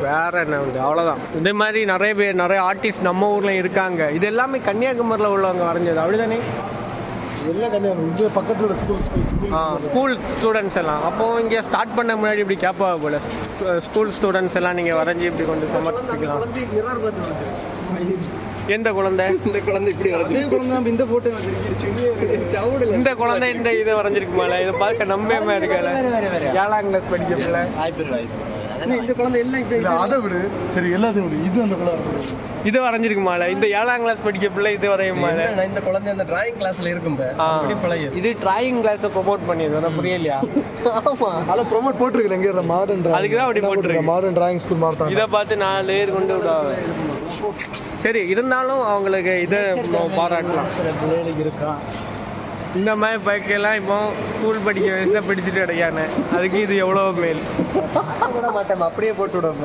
வேற என்ன உண்டு, அவ்வளோதான். இதே மாதிரி நிறைய பேர், நிறைய ஆர்டிஸ்ட் நம்ம ஊரில் இருக்காங்க. இது எல்லாமே கன்னியாகுமரியில் உள்ளவங்க வரைஞ்சது, அப்படிதானே? எல்லாம் கன்னியாகுமரி, இங்கே பக்கத்தில் ஸ்கூல் ஸ்டூடெண்ட்ஸ் எல்லாம். அப்போது இங்கே ஸ்டார்ட் பண்ண முன்னாடி இப்படி கேட்பாங்க போல, ஸ்கூல் ஸ்டூடெண்ட்ஸ் எல்லாம் நீங்கள் வரைஞ்சி இப்படி கொண்டு சமர்ப்பிக்கலாம். எந்த குழந்தை? இந்த குழந்தை இப்படி வரைஞ்சி குழந்தை இந்த ஃபோட்டோ இந்த குழந்தை இந்த இதை வரைஞ்சிருக்குமால, இதை பார்க்க நம்பியமா இருக்கல. 7ஆம் கிளாஸ் படிக்க பிள்ளை. இந்த குழந்தை எல்லாம் இது அதை விடு, சரி எல்லாத்தையும் விடு. இது அந்த குழந்தை இது வரைஞ்சிருக்குமால, இந்த 7ஆம் கிளாஸ் படிக்க பிள்ளை இது வரையுமால. இந்த குழந்தை அந்த டிராயிங் கிளாஸ்ல இருக்கும். இது டிராயிங் கிளாஸை ப்ரொமோட் பண்ணியது, உனக்கு புரியலையா? ஆமா, அதில் ப்ரொமோட் போட்டிருக்கேன். எங்கே மாடர்ன் டிராயிங், அதுக்கு தான் அப்படி போட்டிருக்கு. மாடர்ன் டிராயிங் ஸ்கூல் மார்த்தாங்க. இதை பார்த்து 4 பேர் கொண்டு விடுவாங்க. சரி, இருந்தாலும் அவங்களுக்கு இதை பாராட்டலாம். சில பிள்ளைகளுக்கு இருக்கான் இந்த மாதிரி பைக்கெல்லாம் இப்போ ஸ்கூல் படிக்க வயசுல படிச்சுட்டு கிடைக்கானே, அதுக்கு இது எவ்வளோ மேல். மாட்டேன், அப்படியே போட்டு விடுவோம்.